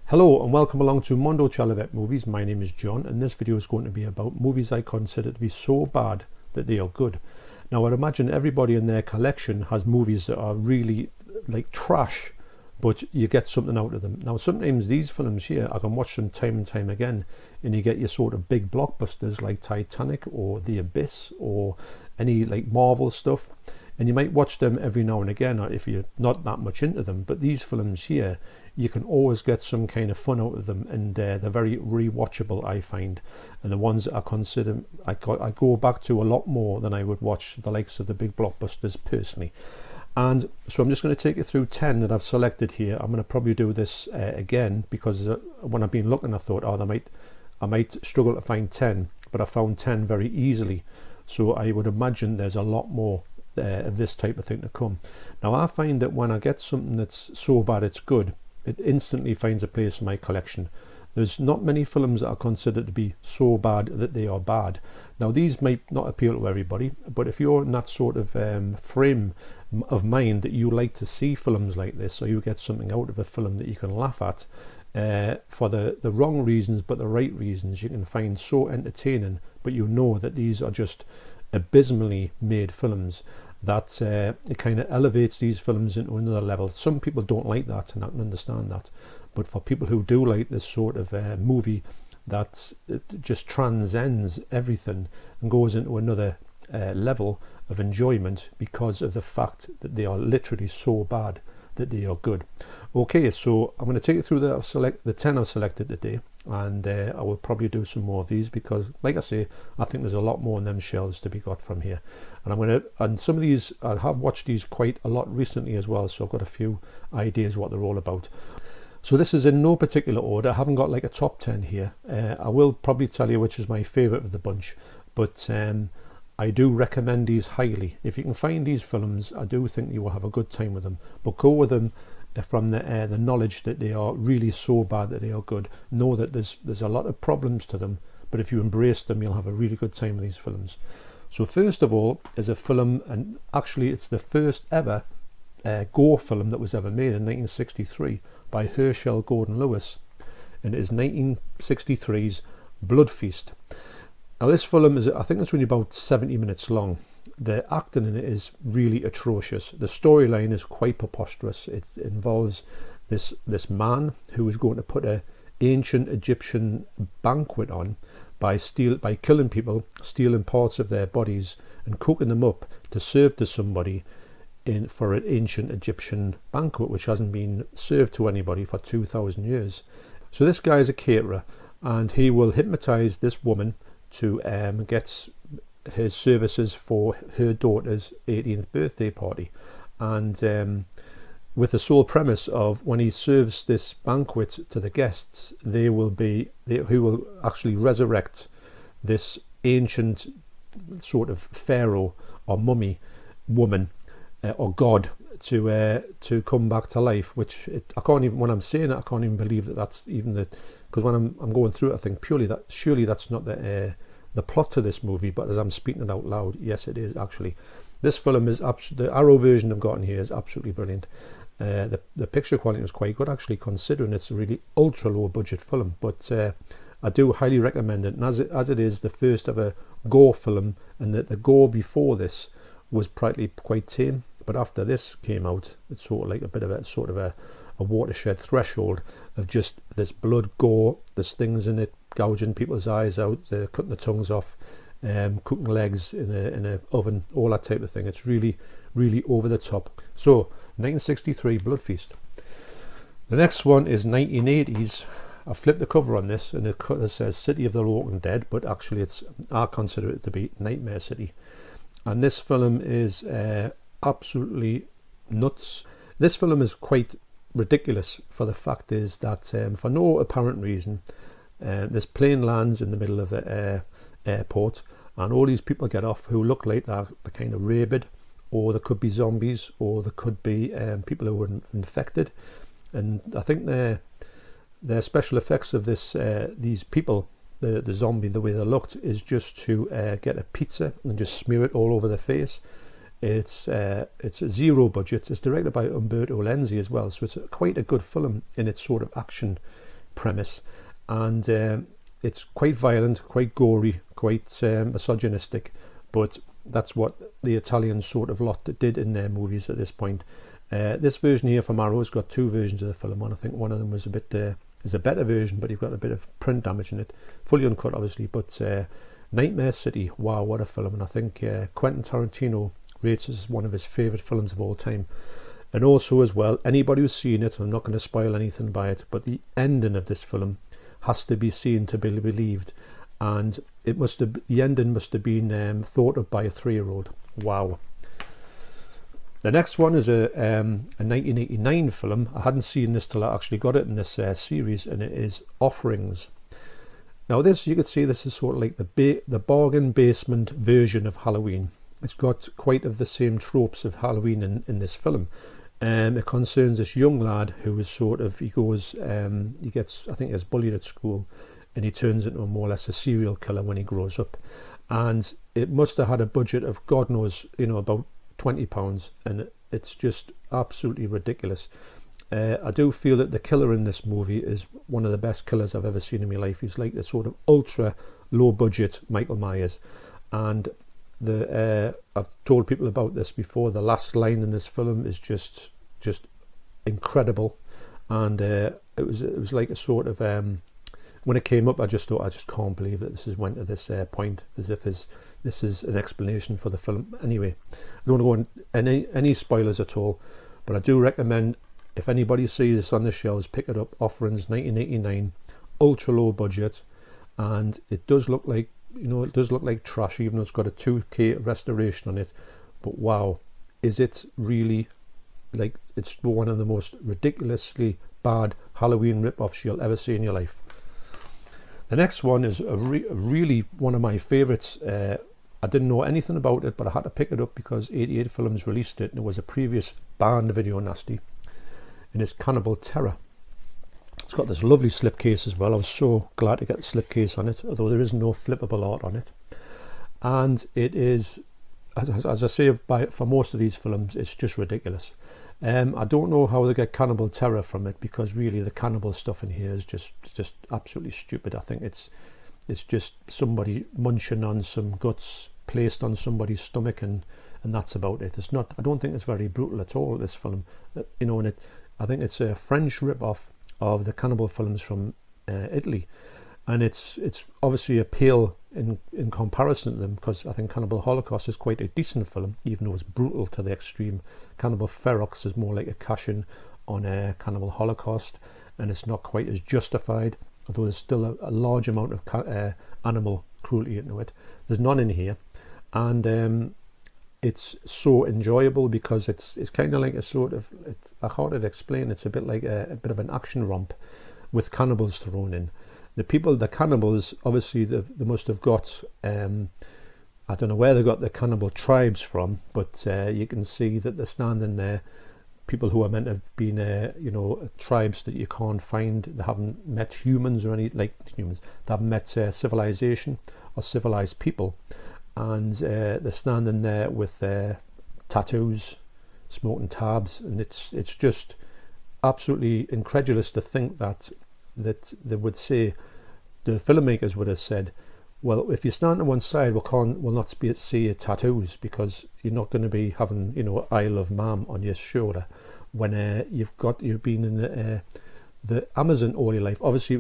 Hello and welcome along to Mondo Chalavet Movies. My name is John and this video is going to be about movies I consider to be so bad that they are good. Now I'd imagine everybody in their collection has movies that are really like trash, but you get something out of them. Now sometimes these films here, I can watch them time and time again and you get your sort of big blockbusters like Titanic or The Abyss or any like Marvel stuff. And you might watch them every now and again if you're not that much into them. But these films here, you can always get some kind of fun out of them, and they're very rewatchable, I find. And the ones that I consider, I go back to a lot more than I would watch the likes of the big blockbusters personally. And so I'm just going to take you through 10 that I've selected here. I'm going to probably do this again because when I've been looking, I thought, oh, I might struggle to find 10, but I found 10 very easily. So I would imagine there's a lot more of this type of thing to come. Now I find that when I get something that's so bad it's good, it instantly finds a place in my collection. There's not many films that are considered to be so bad that they are bad. Now these might not appeal to everybody, but if you're in that sort of frame of mind that you like to see films like this, or you get something out of a film that you can laugh at for the wrong reasons but the right reasons, you can find so entertaining, but you know that these are just abysmally made films, that it kind of elevates these films into another level. Some people don't like that, and I can understand that, but for people who do like this sort of movie that just transcends everything and goes into another level of enjoyment because of the fact that they are literally so bad that they are good. Okay, so I'm going to take you through the 10 I've selected today, and I will probably do some more of these because, like I say, I think there's a lot more on them shelves to be got from here. And some of these, I have watched these quite a lot recently as well, so I've got a few ideas what they're all about. So this is in no particular order. I haven't got like a top 10 here. I will probably tell you which is my favourite of the bunch, but I do recommend these highly. If you can find these films, I do think you will have a good time with them, but go with them from the knowledge that they are really so bad that they are good. Know that there's a lot of problems to them, but if you embrace them, you'll have a really good time with these films. So first of all is a film, and actually it's the first ever gore film that was ever made in 1963 by Herschel Gordon Lewis, and it is 1963's Blood Feast. Now this film is, I think it's only about 70 minutes long. The acting in it is really atrocious. The storyline is quite preposterous. It involves this man who is going to put an ancient Egyptian banquet on by killing people, stealing parts of their bodies and cooking them up to serve to somebody for an ancient Egyptian banquet which hasn't been served to anybody for 2,000 years. So this guy is a caterer, and he will hypnotize this woman to get his services for her daughter's 18th birthday party, and with the sole premise of when he serves this banquet to the guests, he will actually resurrect this ancient sort of pharaoh or mummy woman or god to come back to life, which I can't even, when I'm saying it, I can't even believe that that's even because when I'm going through it, I think surely that's not the plot to this movie, but as I'm speaking it out loud, yes it is actually. This film is the Arrow version I've got in here is absolutely brilliant. The picture quality was quite good actually, considering it's a really ultra low budget film, but I do highly recommend it. And as it is the first ever gore film, and the gore before this was practically quite tame, but after this came out, it's sort of like a bit of a watershed threshold of just this blood gore. There's things in it gouging people's eyes out, they're cutting the tongues off, cooking legs in a oven, all that type of thing. It's really, really over the top. So 1963 Blood Feast. The next one is 1980's. I flipped the cover on this and it says City of the Walking Dead, but actually I consider it to be Nightmare City. And this film is absolutely nuts. This film is quite ridiculous, for the fact is that for no apparent reason, this plane lands in the middle of an airport, and all these people get off who look like they're kind of rabid, or there could be zombies, or there could be people who were infected. And I think their special effects of these people, the zombie, the way they looked, is just to get a pizza and just smear it all over their face. It's a zero budget. It's directed by Umberto Lenzi as well, so it's quite a good film in its sort of action premise, and it's quite violent, quite gory, quite misogynistic, but that's what the Italians sort of lot did in their movies at this point. This version here from Arrow's got two versions of the film, and I think one of them was a bit is a better version, but you've got a bit of print damage in it, fully uncut obviously. But Nightmare City, wow, what a film. And I think Quentin Tarantino rates it as one of his favourite films of all time. And also as well, anybody who's seen it, I'm not going to spoil anything by it, but the ending of this film has to be seen to be believed, and the ending must have been thought of by a 3-year-old. Wow. The next one is a 1989 film. I hadn't seen this till I actually got it in this series, and it is Offerings. Now this, you could see this is sort of like the bargain basement version of Halloween. It's got quite of the same tropes of Halloween in this film. It concerns this young lad who is sort of, he gets, I think he gets bullied at school, and he turns into more or less a serial killer when he grows up. And it must have had a budget of God knows, about £20, and it's just absolutely ridiculous. I do feel that the killer in this movie is one of the best killers I've ever seen in my life. He's like the sort of ultra low budget Michael Myers, and I've told people about this before. The last line in this film is just incredible, and it was like a sort of when it came up, I just thought, I just can't believe that this has went to this point, as if this is an explanation for the film. Anyway, I don't want to go on any spoilers at all, but I do recommend, if anybody sees this on the shelves, pick it up. Offerings, 1989, ultra low budget, and it does look like, it does look like trash, even though it's got a 2K restoration on it. But wow, is it really, like, it's one of the most ridiculously bad Halloween rip-offs you'll ever see in your life. The next one is really one of my favourites. I didn't know anything about it, but I had to pick it up because 88 Films released it, and it was a previous banned video nasty, and it's Cannibal Terror. It's got this lovely slipcase as well. I was so glad to get the slipcase on it, although there is no flippable art on it. And it is, as I say, for most of these films, it's just ridiculous. I don't know how they get Cannibal Terror from it, because really the cannibal stuff in here is just absolutely stupid. I think it's just somebody munching on some guts placed on somebody's stomach, and that's about it. It's not. I don't think it's very brutal at all, this film. And I think it's a French rip-off of the cannibal films from Italy, and it's obviously a pale in comparison to them, because I think Cannibal Holocaust is quite a decent film, even though it's brutal to the extreme. Cannibal Ferox is more like a cash-in on Cannibal Holocaust, and it's not quite as justified, although there's still a large amount of animal cruelty into it. There's none in here, and it's so enjoyable because it's kind of like a sort of, I can't explain, it's a bit like a bit of an action romp with cannibals thrown in. The cannibals, obviously they must have got, I don't know where they got the cannibal tribes from, but you can see that they're standing there, people who are meant to have been, tribes that you can't find. They haven't met humans or any, like humans, they haven't met civilization or civilized people. And they're standing there with tattoos, smoking tabs, and it's just absolutely incredulous to think that they would say, the filmmakers would have said, well, if you stand on one side, we'll not see your tattoos, because you're not going to be having, Isle of Man on your shoulder when you've been in the Amazon all your life. Obviously, it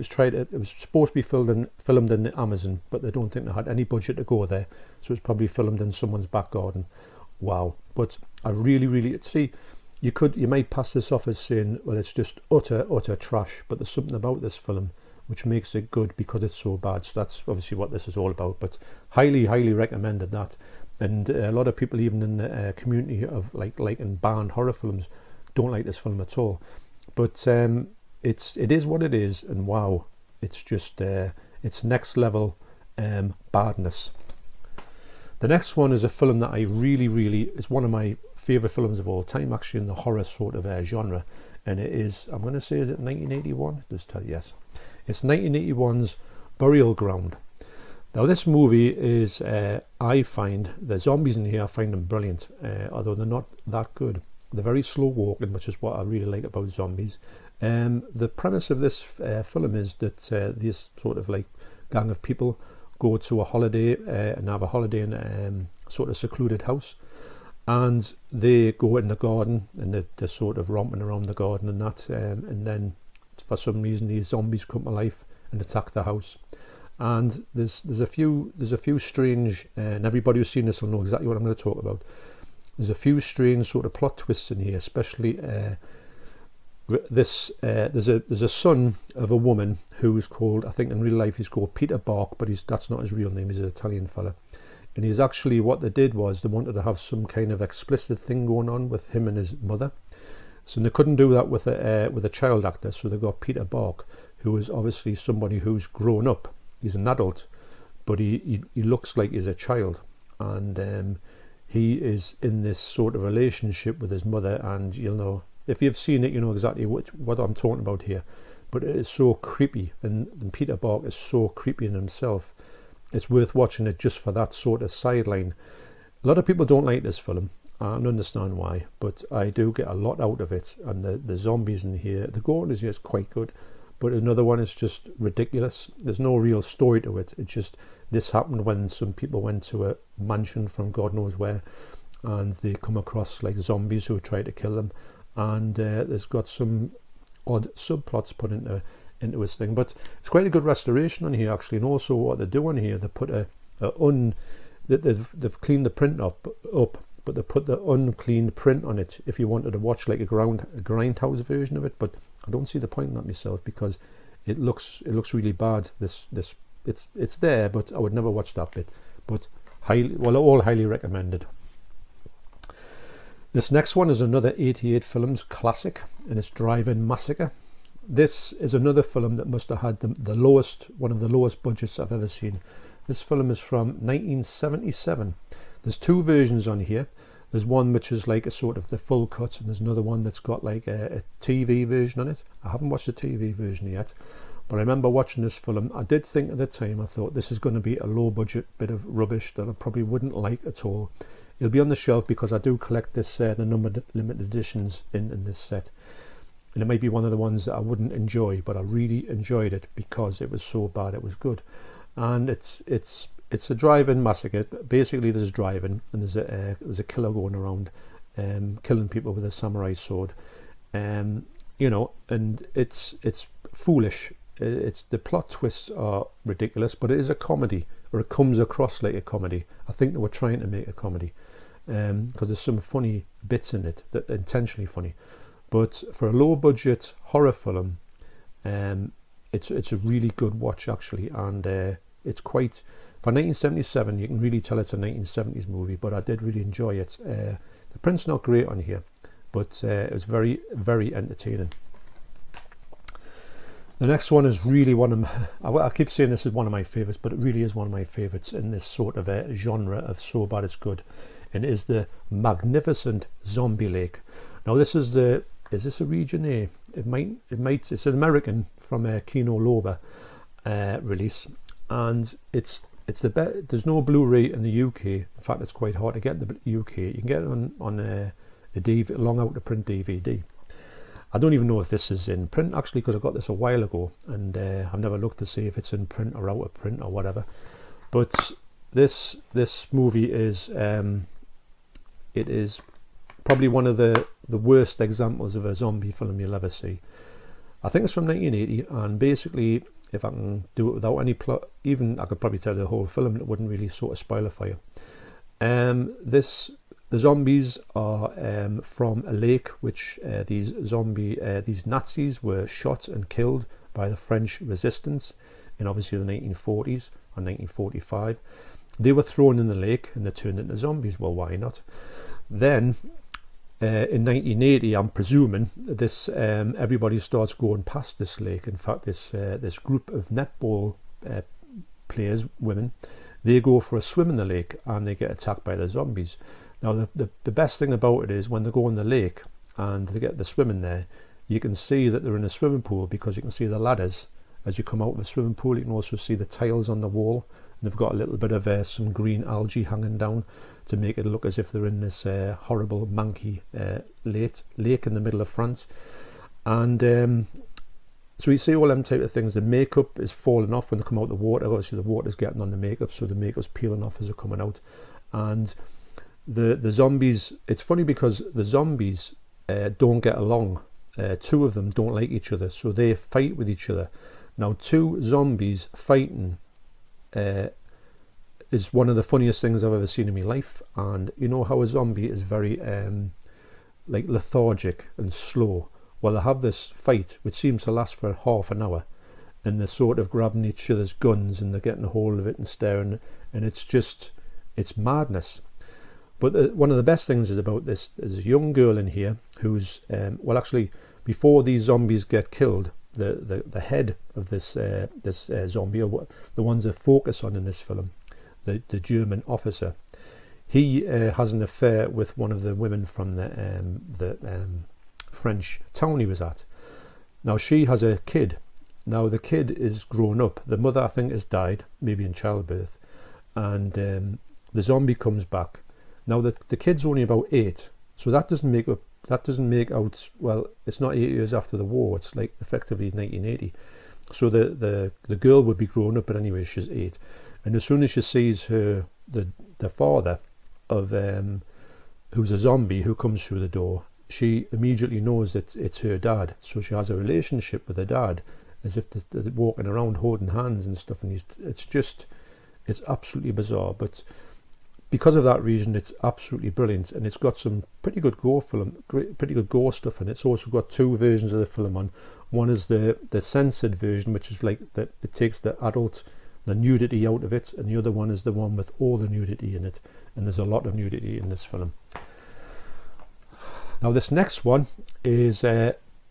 was supposed to be filmed in the Amazon, but they don't think they had any budget to go there, so it's probably filmed in someone's back garden. Wow! But I really see, you might pass this off as saying, well, it's just utter trash, but there's something about this film which makes it good because it's so bad. So that's obviously what this is all about. But highly recommended that, and a lot of people, even in the community of like and banned horror films, don't like this film at all. But it is what it is, and wow, it's just it's next level badness. The next one is a film that I really, it's one of my favourite films of all time, actually, in the horror sort of genre, and it is, I'm going to say, is it 1981? Just tell you, yes. It's 1981's Burial Ground. Now this movie is, I find, the zombies in here, I find them brilliant, although they're not that good. They're very slow walking, which is what I really like about zombies, The premise of this film is that this sort of like gang of people go to a holiday and have a holiday in a sort of secluded house, and they go in the garden and they're sort of romping around the garden and that, and then for some reason these zombies come to life and attack the house. And there's a few strange, and everybody who's seen this will know exactly what I'm going to talk about. There's a few strange sort of plot twists in here, especially there's a son of a woman who's called, I think in real life he's called Peter Bark, but that's not his real name. He's an Italian fella, and he's actually, what they did was they wanted to have some kind of explicit thing going on with him and his mother, so they couldn't do that with a child actor, so they got Peter Bark, who is obviously somebody who's grown up. He's an adult, but he looks like he's a child, and he is in this sort of relationship with his mother, and you'll know, if you've seen it, you know exactly what I'm talking about here. But it is so creepy, and Peter Bark is so creepy in himself. It's worth watching it just for that sort of sideline. A lot of people don't like this film. I don't understand why, but I do get a lot out of it. And the zombies in here, the gore is quite good. But another one is just ridiculous. There's no real story to it. It's just, this happened when some people went to a mansion from God knows where, and they come across like zombies who try to kill them. And there's got some odd subplots put into this thing. But it's quite a good restoration on here, actually. And also what they do on here, they put they've cleaned the print up, but they put the uncleaned print on it if you wanted to watch like a grindhouse version of it. But I don't see the point in that myself, because it looks really bad. It's there, but I would never watch that bit. But all highly recommended. This next one is another 88 Films classic, and it's Drive-In Massacre. This is another film that must have had one of the lowest budgets I've ever seen. This film is from 1977. There's two versions on here. There's one which is like a sort of the full cut, and there's another one that's got like a TV version on it. I haven't watched the TV version yet, but I remember watching this film. I did think at the time, I thought this is going to be a low budget bit of rubbish that I probably wouldn't like at all. It'll be on the shelf because I do collect this the numbered limited editions in this set, and it might be one of the ones that I wouldn't enjoy, but I really enjoyed it because it was so bad it was good. And it's a drive-in massacre. Basically, there's driving, and there's a killer going around, killing people with a samurai sword, and it's foolish. The plot twists are ridiculous, but it is a comedy, or it comes across like a comedy. I think they were trying to make a comedy, because there's some funny bits in it that are intentionally funny. But for a low-budget horror film, it's a really good watch actually, and it's quite, for 1977, you can really tell it's a 1970s movie. But I did really enjoy it. The print's not great on here, but it was very, very entertaining. The next one is really one of I keep saying this is one of my favourites, but it really is one of my favourites in this sort of genre of so bad it's good, and it is the magnificent Zombie Lake. Now is this a region A? It's an American from a Kino Loba release, and it's the best. There's no Blu-ray in the UK. In fact, it's quite hard to get in the UK. You can get it on a long out of print DVD. I don't even know if this is in print actually, because I got this a while ago, and I've never looked to see if it's in print or out of print or whatever. But this movie is it is probably one of the worst examples of a zombie film you'll ever see. I think it's from 1980, and basically, if I can do it without any plot, even I could probably tell the whole film, and it wouldn't really sort of spoil it for you. The zombies are from a lake, which these Nazis were shot and killed by the French resistance in obviously the 1940s or 1945. They were thrown in the lake and they turned into zombies. Well, why not? Then in 1980, I'm presuming this everybody starts going past this lake. In fact, this group of netball players, women, they go for a swim in the lake and they get attacked by the zombies. Now, the best thing about it is when they go in the lake and they get the swimming there, you can see that they're in a swimming pool, because you can see the ladders as you come out of the swimming pool. You can also see the tiles on the wall, and they've got a little bit of some green algae hanging down to make it look as if they're in this horrible, manky lake in the middle of France. And so you see all them type of things. The makeup is falling off when they come out of the water. Obviously the water's getting on the makeup, so the makeup's peeling off as they're coming out. And the zombies, it's funny because the zombies don't get along. Two of them don't like each other, so they fight with each other. Now, two zombies fighting is one of the funniest things I've ever seen in my life. And you know how a zombie is very like lethargic and slow. Well, they have this fight which seems to last for half an hour, and they're sort of grabbing each other's guns and they're getting a hold of it and staring, and it's madness. But one of the best things is about this, there's a young girl in here who's well, actually, before these zombies get killed, the head of this zombie, or the ones that focus on in this film, the German officer, he has an affair with one of the women from the French town he was at. Now she has a kid. Now the kid is grown up. The mother, I think, has died, maybe in childbirth, and the zombie comes back. Now the kid's only about 8, so that doesn't make out, well, it's not 8 years after the war. It's like effectively 1980. So the girl would be grown up, but anyway, she's 8. And as soon as she sees the father of who's a zombie who comes through the door, she immediately knows that it's her dad. So she has a relationship with her dad, as if they're walking around holding hands and stuff. And it's absolutely bizarre. But because of that reason, it's absolutely brilliant, and it's got some pretty good gore stuff, and it's also got 2 versions of the film on. One is the censored version, which is like that it takes the nudity out of it, and the other one is the one with all the nudity in it, and there's a lot of nudity in this film. Now this next one is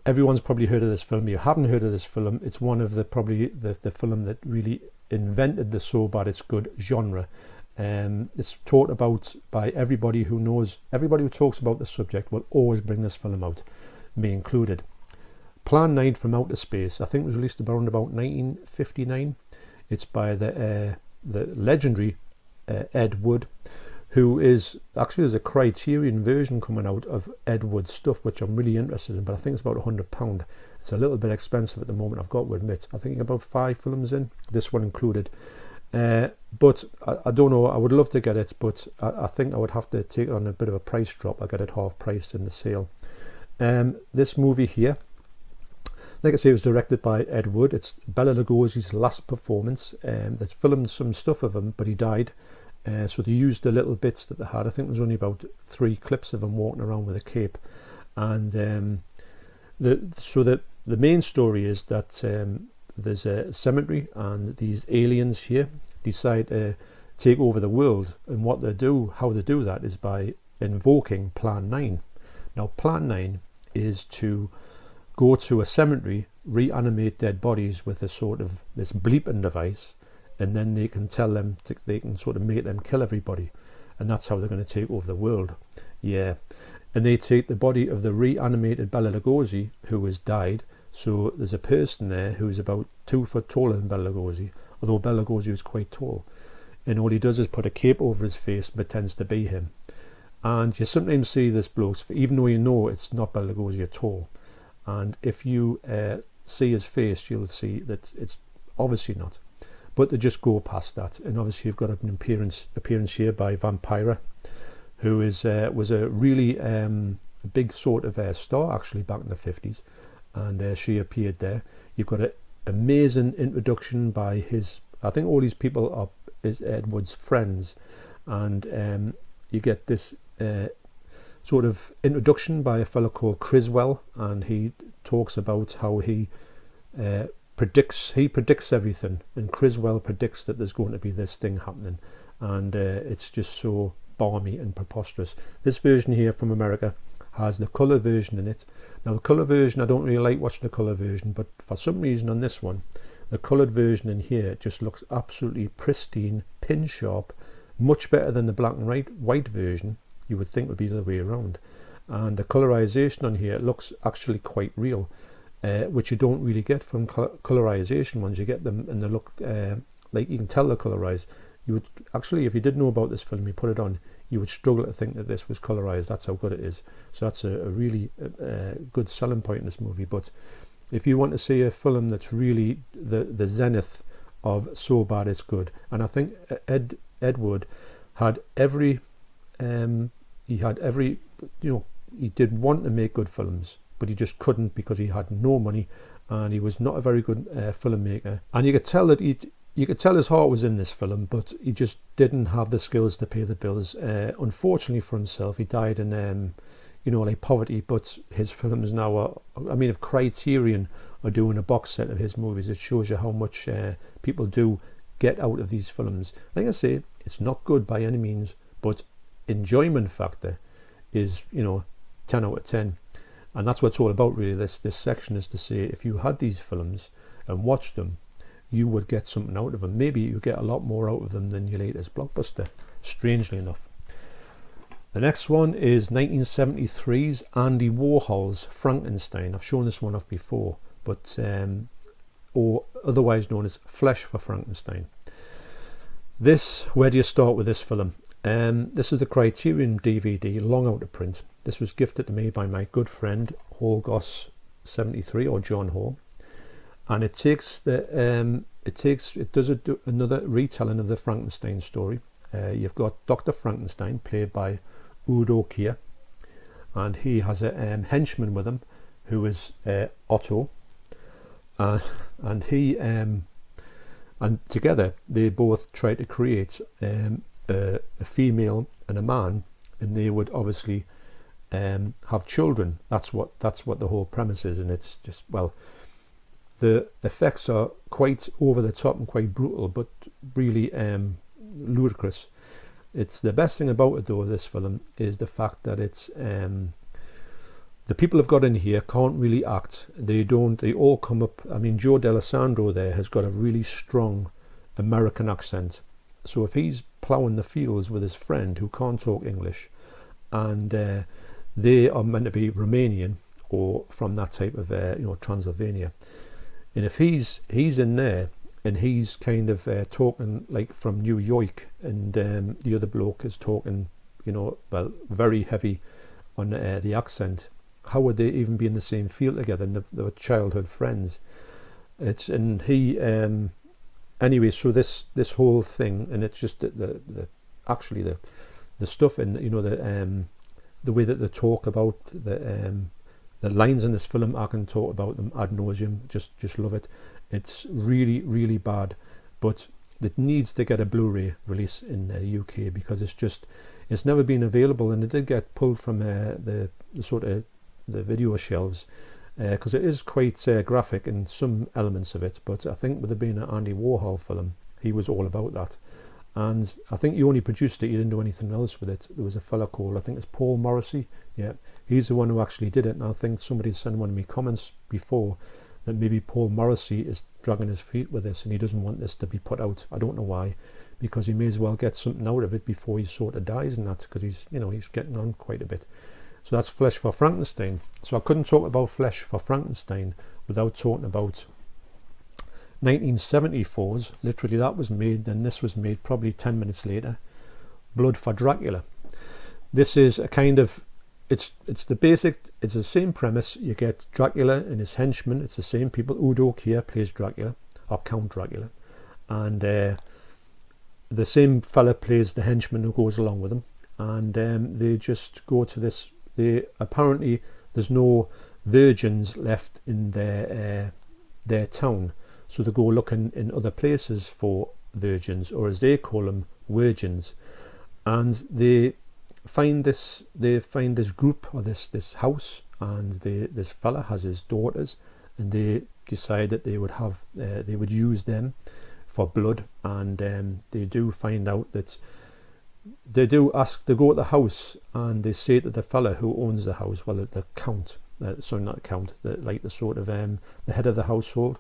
everyone's probably heard of this film. If you haven't heard of this film, it's one of the film that really invented the so bad it's good genre. It's talked about by everybody who talks about the subject will always bring this film out, me included. Plan 9 from Outer Space, I think it was released around about 1959. It's by the legendary Ed Wood, who is actually, there's a Criterion version coming out of Ed Wood's stuff, which I'm really interested in, but I think it's about £100. It's a little bit expensive at the moment, I've got to admit. I think about 5 films in, this one included. But I don't know, I would love to get it, but I think I would have to take it on a bit of a price drop. I get it half price in the sale. This movie here, like I say, it was directed by Ed Wood. It's Bela Lugosi's last performance. They filmed some stuff of him, but he died. So they used the little bits that they had. I think there was only about 3 clips of him walking around with a cape. And the main story is that there's a cemetery, and these aliens here decide to take over the world. And how they do that is by invoking Plan 9. Now, Plan 9 is to go to a cemetery, reanimate dead bodies with a sort of this bleeping device, and then they can they can sort of make them kill everybody, and that's how they're going to take over the world. Yeah, and they take the body of the reanimated Bela Lugosi, who has died. So there's a person there who's about 2 foot taller than Bela Lugosi, although Bela Lugosi was quite tall. And all he does is put a cape over his face and pretends to be him. And you sometimes see this bloke, even though you know it's not Bela Lugosi at all. And if you see his face, you'll see that it's obviously not. But they just go past that. And obviously you've got an appearance here by Vampira, who was a really big sort of star actually back in the 50s. And she appeared there. You've got an amazing introduction by I think all these people is Ed Wood's friends. And you get this sort of introduction by a fellow called Criswell, and he talks about how he predicts everything, and Criswell predicts that there's going to be this thing happening, and it's just so balmy and preposterous. This version here from America has the colour version in it. Now the colour version, I don't really like watching the colour version, but for some reason on this one, the coloured version in here just looks absolutely pristine, pin sharp, much better than the black and white version. You would think would be the other way around. And the colorization on here looks actually quite real, which you don't really get from colorization ones. You get them and they look like you can tell they're colorized. You would actually, if you didn't know about this film, you put it on, you would struggle to think that this was colorized. That's how good it is. So that's a really good selling point in this movie. But if you want to see a film that's really the zenith of so bad it's good, and I think Ed Wood had every he did want to make good films, but he just couldn't because he had no money, and he was not a very good filmmaker. And you could tell that you could tell his heart was in this film, but he just didn't have the skills to pay the bills. Unfortunately for himself, he died in like poverty. But his films now are, I mean, if Criterion are doing a box set of his movies, it shows you how much people do get out of these films. Like I say, it's not good by any means, but enjoyment factor is 10 out of 10. And that's what it's all about, really. This section is to say, if you had these films and watched them, you would get something out of them. Maybe you get a lot more out of them than your latest blockbuster, strangely enough. The next one is 1973's Andy Warhol's Frankenstein. I've shown this one off before, but or otherwise known as Flesh for Frankenstein. Where do you start with this film? This is the Criterion DVD, long out of print. This was gifted to me by my good friend Hall Goss 73, or John Hall, and it does another retelling of the Frankenstein story. You've got Dr. Frankenstein, played by Udo Kier, and he has a henchman with him who is Otto, and he and together they both try to create a female and a man, and they would obviously have children. That's what the whole premise is, and it's just, well, the effects are quite over the top and quite brutal, but really ludicrous. It's the best thing about it, though, this film, is the fact that it's the people have got in here can't really act. They all come up. I mean, Joe D'Alessandro there has got a really strong American accent. So if he's ploughing the fields with his friend who can't talk English, and they are meant to be Romanian or from that type of Transylvania, and if he's in there and he's kind of talking like from New York, and the other bloke is talking, very heavy on the accent, how would they even be in the same field together? And they were childhood friends. Anyway, so this whole thing, and it's just the stuff in the way that they talk about the lines in this film. I can talk about them ad nauseum. Just love it. It's really, really bad, but it needs to get a Blu-ray release in the UK, because it's never been available, and it did get pulled from the sort of the video shelves, because it is quite graphic in some elements of it. But I think with it being an Andy Warhol film, he was all about that, and I think he only produced it. He didn't do anything else with it. There was a fella called, I think it's Paul Morrissey. Yeah, he's the one who actually did it. And I think somebody sent one of me comments before that maybe Paul Morrissey is dragging his feet with this, and he doesn't want this to be put out. I don't know why, because he may as well get something out of it before he sort of dies, and that, because he's getting on quite a bit. So that's Flesh for Frankenstein. So I couldn't talk about Flesh for Frankenstein without talking about 1974's, literally that was made, then this was made probably 10 minutes later, Blood for Dracula. This is a kind of, it's the same premise. You get Dracula and his henchmen. It's the same people. Udo Kier plays Dracula, or Count Dracula, and the same fella plays the henchman who goes along with him, and they just go to this. Apparently there's no virgins left in their town, so they go looking in other places for virgins, or as they call them, virgins, and they find this group, or this house, and this fella has his daughters, and they decide that they would use them for blood, and they do find out that they go to the house, and they say to the fella who owns the house, well, the count, sorry, not the count, the sort of the head of the household,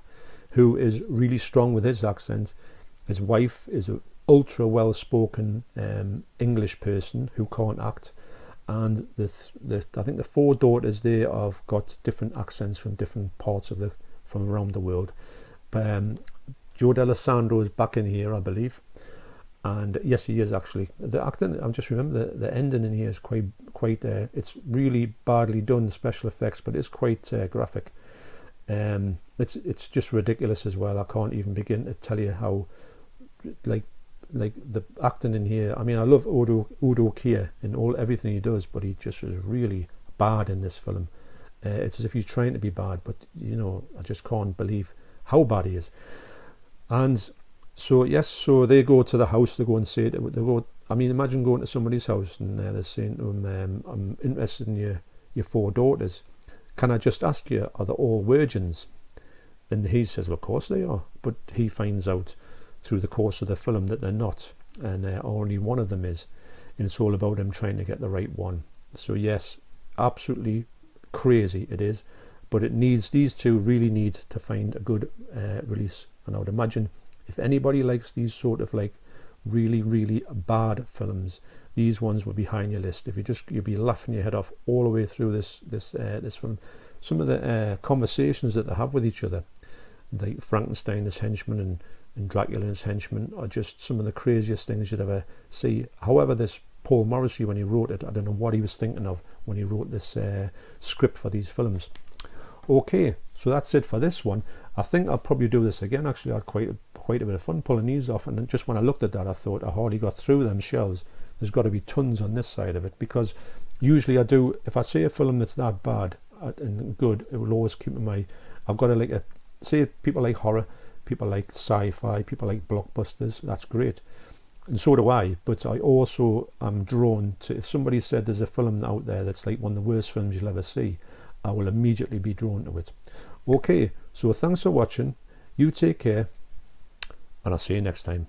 who is really strong with his accent. His wife is an ultra well-spoken English person who can't act, and I think the four daughters there have got different accents from different parts from around the world. Joe D'Alessandro is back in here, I believe, And yes, he is actually. The acting, I just remember the ending in here is quite it's really badly done, special effects, but it's quite graphic. It's just ridiculous as well. I can't even begin to tell you how, like the acting in here. I mean, I love Udo Kier in everything he does, but he just was really bad in this film. It's as if he's trying to be bad, but you know, I just can't believe how bad he is. And so yes, so they go to the house. They go and say they go. I mean, imagine going to somebody's house and they're saying to him, "I'm interested in your 4 daughters. Can I just ask you, are they all virgins?" And he says, "Well, of course they are." But he finds out through the course of the film that they're not, and only one of them is, and it's all about him trying to get the right one. So yes, absolutely crazy it is, but it needs, these two really need to find a good release. And I would imagine if anybody likes these sort of like really, really bad films, these ones will be high on your list. If you'll be laughing your head off all the way through this film. Some of the conversations that they have with each other, like Frankenstein as henchman and Dracula as henchman, are just some of the craziest things you'd ever see. However, this Paul Morrissey, when he wrote it, I don't know what he was thinking of when he wrote this script for these films. Okay, so that's it for this one. I think I'll probably do this again. Actually, I had quite a bit of fun pulling these off, and just when I looked at that, I thought I hardly got through them shelves. There's got to be tons on this side of it, because usually I do, if I see a film that's that bad and good, it will always keep in my, I've got to say people like horror, people like sci-fi, people like blockbusters, that's great. And so do I, but I also am drawn to, if somebody said there's a film out there that's like one of the worst films you'll ever see, I will immediately be drawn to it. Okay, so thanks for watching. You take care, and I'll see you next time.